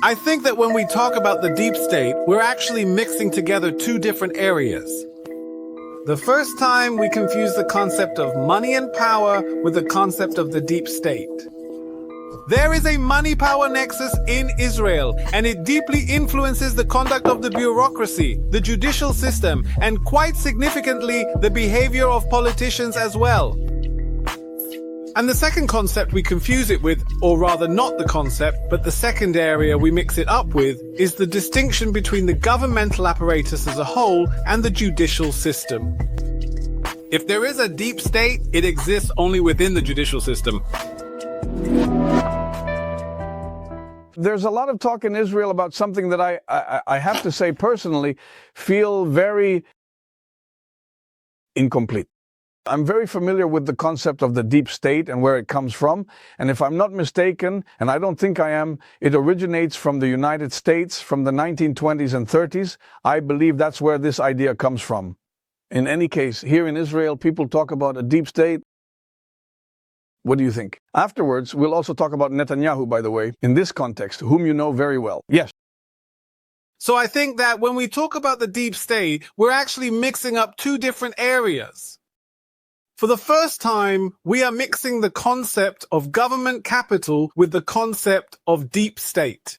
I think that when we talk about the deep state, we're actually mixing together two different areas. The first time we confuse the concept of money and power with the concept of the deep state. There is a money-power nexus in Israel, and it deeply influences the conduct of the bureaucracy, the judicial system, and quite significantly, the behavior of politicians as well. And the second concept we confuse it with, or rather not the concept, but the second area we mix it up with, is the distinction between the governmental apparatus as a whole and the judicial system. If there is a deep state, it exists only within the judicial system. There's a lot of talk in Israel about something that I have to say personally feel very incomplete. I'm very familiar with the concept of the deep state and where it comes from. And if I'm not mistaken, and I don't think I am, it originates from the United States from the 1920s and 30s. I believe that's where this idea comes from. In any case, here in Israel, people talk about a deep state. What do you think? Afterwards, we'll also talk about Netanyahu, by the way, in this context, whom you know very well. Yes. So I think that when we talk about the deep state, we're actually mixing up two different areas. For the first time, we are mixing the concept of government capital with the concept of deep state.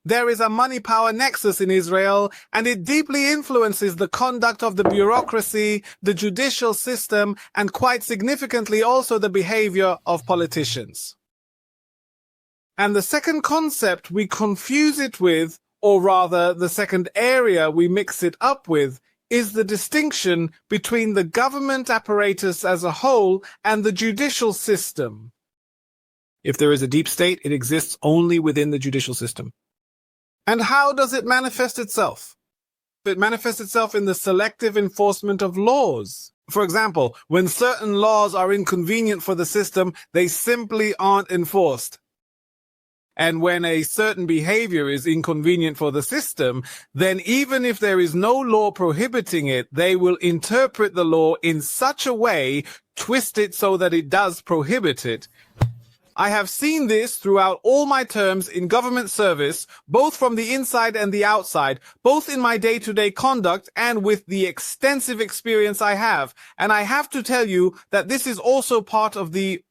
There is a money-power nexus in Israel, and it deeply influences the conduct of the bureaucracy, the judicial system, and quite significantly also the behavior of politicians. And the second concept we confuse it with, or rather the second area we mix it up with, is the distinction between the government apparatus as a whole and the judicial system. If there is a deep state, it exists only within the judicial system. And how does it manifest itself? It manifests itself in the selective enforcement of laws. For example, when certain laws are inconvenient for the system, they simply aren't enforced. And when a certain behavior is inconvenient for the system, then even if there is no law prohibiting it, they will interpret the law in such a way, twist it so that it does prohibit it. I have seen this throughout all my terms in government service, both from the inside and the outside, both in my day-to-day conduct and with the extensive experience I have. And I have to tell you that this is also part of the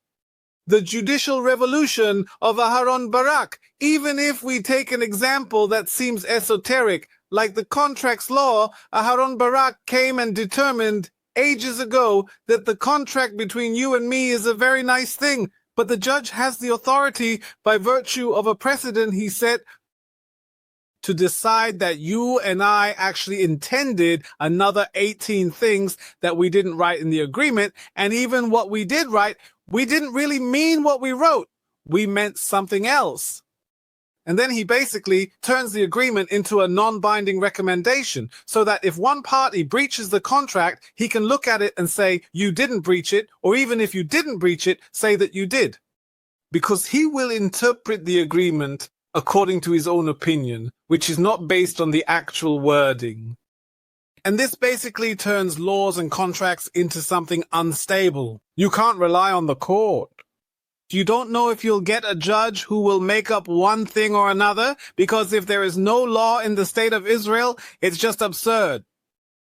judicial revolution of Aharon Barak. Even if we take an example that seems esoteric, like the contracts law, Aharon Barak came and determined ages ago that the contract between you and me is a very nice thing, but the judge has the authority by virtue of a precedent he set to decide that you and I actually intended another 18 things that we didn't write in the agreement, and even what we did write, we didn't really mean what we wrote. We meant something else. And then he basically turns the agreement into a non-binding recommendation so that if one party breaches the contract, he can look at it and say, you didn't breach it, or even if you didn't breach it, say that you did. Because he will interpret the agreement according to his own opinion, which is not based on the actual wording. And this basically turns laws and contracts into something unstable. You can't rely on the court. You don't know if you'll get a judge who will make up one thing or another, because if there is no law in the state of Israel, it's just absurd.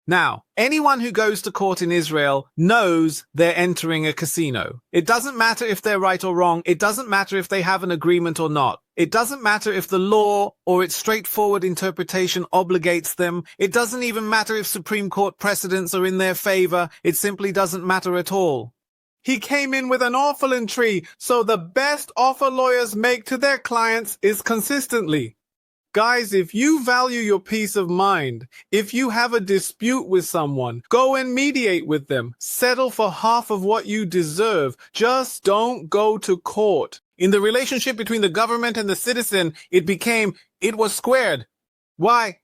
Now, anyone who goes to court in Israel knows they're entering a casino. It doesn't matter if they're right or wrong. It doesn't matter if they have an agreement or not. It doesn't matter if the law or its straightforward interpretation obligates them. It doesn't even matter if Supreme Court precedents are in their favor. It simply doesn't matter at all. He came in with an offer entry, so the best offer lawyers make to their clients is consistently. Guys, if you value your peace of mind, if you have a dispute with someone, go and mediate with them. Settle for half of what you deserve. Just don't go to court. In the relationship between the government and the citizen, it was squared. Why?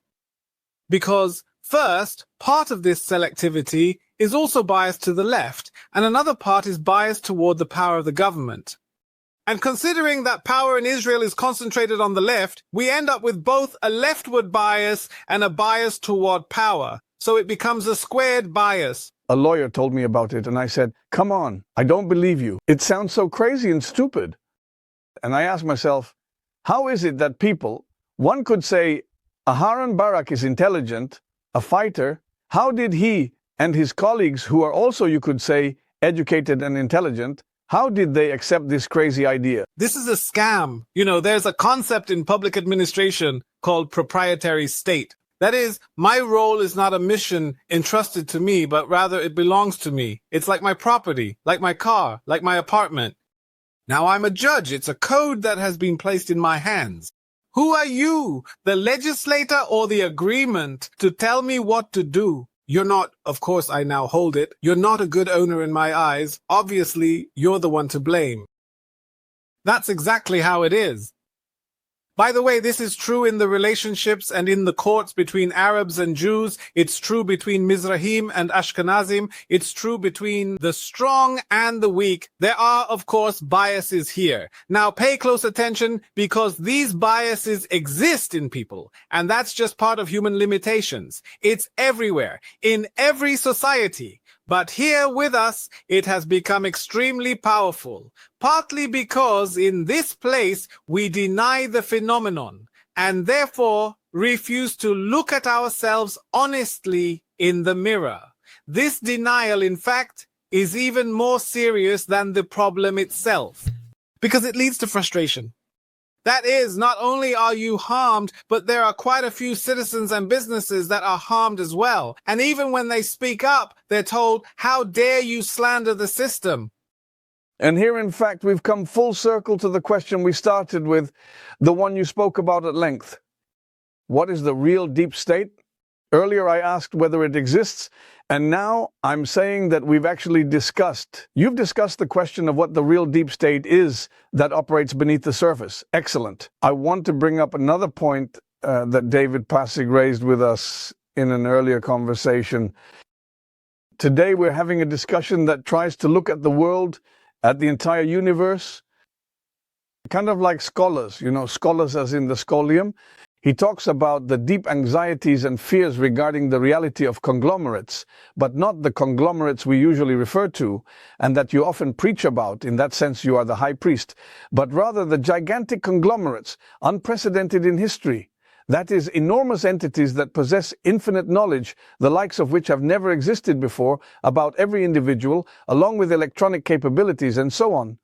Because first, part of this selectivity is also biased to the left, and another part is biased toward the power of the government. And considering that power in Israel is concentrated on the left, we end up with both a leftward bias and a bias toward power. So it becomes a squared bias. A lawyer told me about it, and I said, come on, I don't believe you. It sounds so crazy and stupid. And I asked myself, how is it that people One could say, Aharon Barak is intelligent, a fighter. How did he and his colleagues, who are also, you could say, educated and intelligent, how did they accept this crazy idea? This is a scam. There's a concept in public administration called proprietary state. That is, my role is not a mission entrusted to me, but rather it belongs to me. It's like my property, like my car, like my apartment. Now I'm a judge. It's a code that has been placed in my hands. Who are you, the legislator or the agreement, to tell me what to do? You're not, of course I now hold it, you're not a good owner in my eyes. Obviously, you're the one to blame. That's exactly how it is. By the way, this is true in the relationships and in the courts between Arabs and Jews. It's true between Mizrahim and Ashkenazim. It's true between the strong and the weak. There are, of course, biases here. Now, pay close attention because these biases exist in people, and that's just part of human limitations. It's everywhere, in every society. But here with us, it has become extremely powerful, partly because in this place we deny the phenomenon and therefore refuse to look at ourselves honestly in the mirror. This denial, in fact, is even more serious than the problem itself because it leads to frustration. That is, not only are you harmed, but there are quite a few citizens and businesses that are harmed as well. And even when they speak up, they're told, how dare you slander the system? And here, in fact, we've come full circle to the question we started with, the one you spoke about at length. What is the real deep state? Earlier I asked whether it exists, and now I'm saying that you've discussed the question of what the real deep state is that operates beneath the surface. Excellent. I want to bring up another point that David Passig raised with us in an earlier conversation. Today we're having a discussion that tries to look at the world, at the entire universe, kind of like scholars, scholars as in the scholium. He talks about the deep anxieties and fears regarding the reality of conglomerates, but not the conglomerates we usually refer to, and that you often preach about. In that sense, you are the high priest, but rather the gigantic conglomerates, unprecedented in history. That is, enormous entities that possess infinite knowledge, the likes of which have never existed before, about every individual, along with electronic capabilities and so on.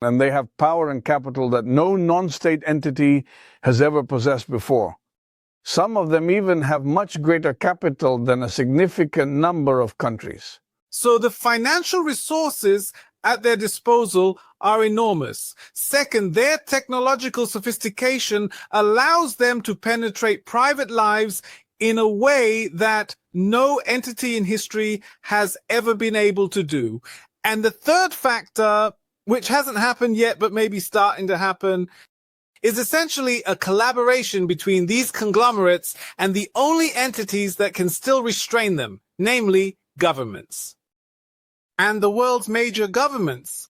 And they have power and capital that no non-state entity has ever possessed before. Some of them even have much greater capital than a significant number of countries. So the financial resources at their disposal are enormous. Second, their technological sophistication allows them to penetrate private lives in a way that no entity in history has ever been able to do. And the third factor, which hasn't happened yet, but maybe starting to happen, is essentially a collaboration between these conglomerates and the only entities that can still restrain them, namely governments. And the world's major governments,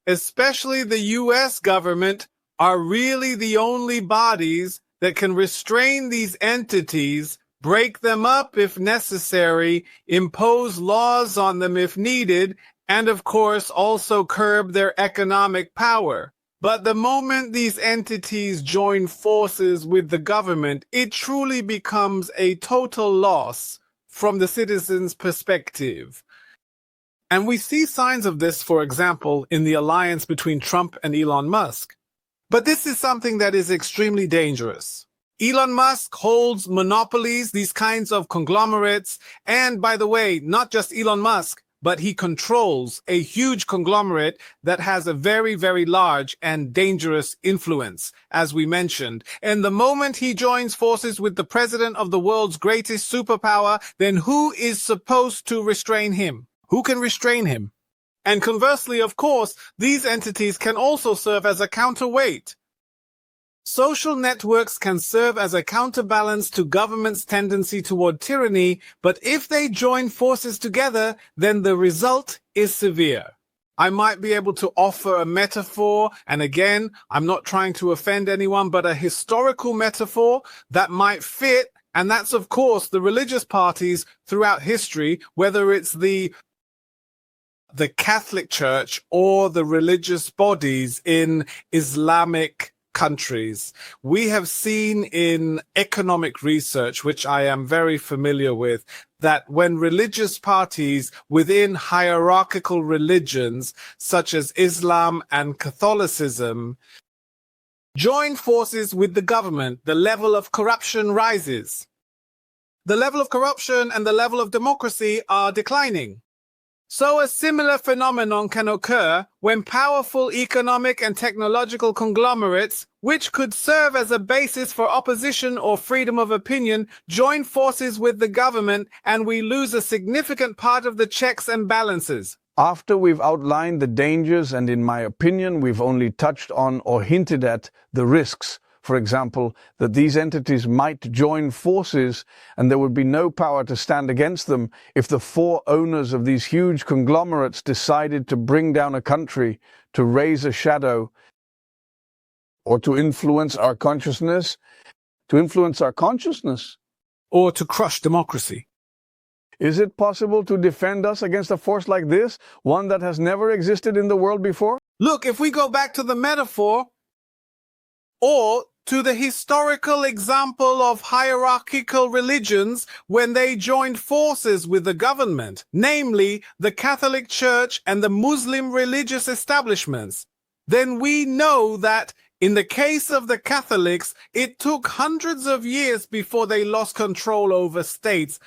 especially the US government, are really the only bodies that can restrain these entities, break them up if necessary, impose laws on them if needed, and of course also curb their economic power. But the moment these entities join forces with the government, it truly becomes a total loss from the citizens' perspective. And we see signs of this, for example, in the alliance between Trump and Elon Musk. But this is something that is extremely dangerous. Elon Musk holds monopolies, these kinds of conglomerates, and by the way, not just Elon Musk, but he controls a huge conglomerate that has a very, very large and dangerous influence, as we mentioned. And the moment he joins forces with the president of the world's greatest superpower, then who is supposed to restrain him? Who can restrain him? And conversely, of course, these entities can also serve as a counterweight. Social networks can serve as a counterbalance to government's tendency toward tyranny, but if they join forces together, then the result is severe. I might be able to offer a metaphor, and again, I'm not trying to offend anyone, but a historical metaphor that might fit, and that's of course the religious parties throughout history, whether it's the Catholic Church or the religious bodies in Islamic countries. We have seen in economic research, which I am very familiar with, that when religious parties within hierarchical religions, such as Islam and Catholicism, join forces with the government, the level of corruption rises. The level of corruption and the level of democracy are declining. So a similar phenomenon can occur when powerful economic and technological conglomerates, which could serve as a basis for opposition or freedom of opinion, join forces with the government, and we lose a significant part of the checks and balances. After we've outlined the dangers, and in my opinion, we've only touched on or hinted at the risks, for example, that these entities might join forces and there would be no power to stand against them if the four owners of these huge conglomerates decided to bring down a country, to raise a shadow, or to influence our consciousness, or to crush democracy. Is it possible to defend us against a force like this, one that has never existed in the world before? Look, if we go back to the metaphor, or to the historical example of hierarchical religions when they joined forces with the government, namely the Catholic Church and the Muslim religious establishments, then we know that in the case of the Catholics, it took hundreds of years before they lost control over states.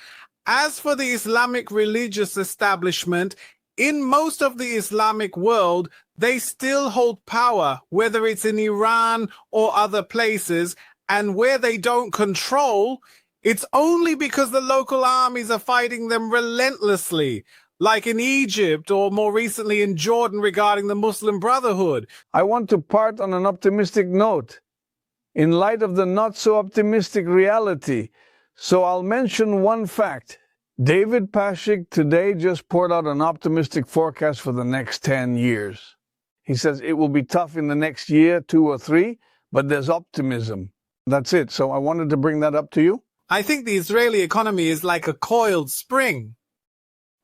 As for the Islamic religious establishment, in most of the Islamic world, they still hold power, whether it's in Iran or other places, and where they don't control, it's only because the local armies are fighting them relentlessly, like in Egypt or more recently in Jordan regarding the Muslim Brotherhood. I want to part on an optimistic note, in light of the not-so-optimistic reality. So I'll mention one fact. David Pashik today just poured out an optimistic forecast for the next 10 years. He says it will be tough in the next year, 2 or 3, but there's optimism. That's it. So I wanted to bring that up to you. I think the Israeli economy is like a coiled spring.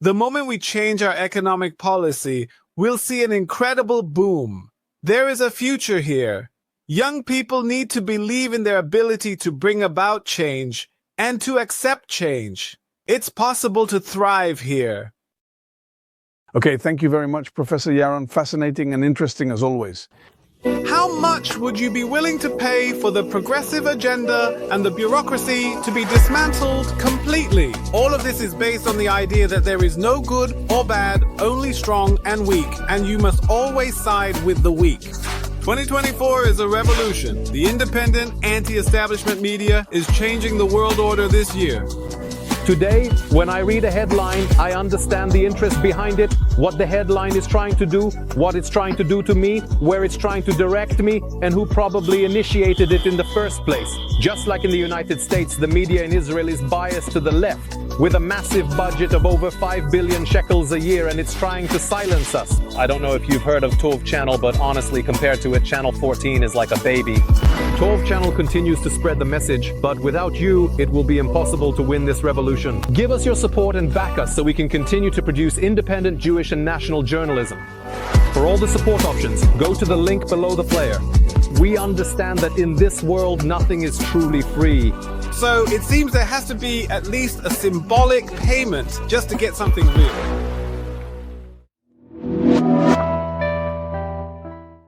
The moment we change our economic policy, we'll see an incredible boom. There is a future here. Young people need to believe in their ability to bring about change and to accept change. It's possible to thrive here. Okay, thank you very much, Professor Yaron. Fascinating and interesting as always. How much would you be willing to pay for the progressive agenda and the bureaucracy to be dismantled completely? All of this is based on the idea that there is no good or bad, only strong and weak, and you must always side with the weak. 2024 is a revolution. The independent, anti-establishment media is changing the world order this year. Today, when I read a headline, I understand the interest behind it, what the headline is trying to do, what it's trying to do to me, where it's trying to direct me, and who probably initiated it in the first place. Just like in the United States, the media in Israel is biased to the left, with a massive budget of over 5 billion shekels a year, and it's trying to silence us. I don't know if you've heard of Tov Channel, but honestly, compared to it, Channel 14 is like a baby. Tov Channel continues to spread the message, but without you, it will be impossible to win this revolution. Give us your support and back us so we can continue to produce independent Jewish and national journalism. For all the support options, go to the link below the player. We understand that in this world, nothing is truly free. So it seems there has to be at least a symbolic payment just to get something real.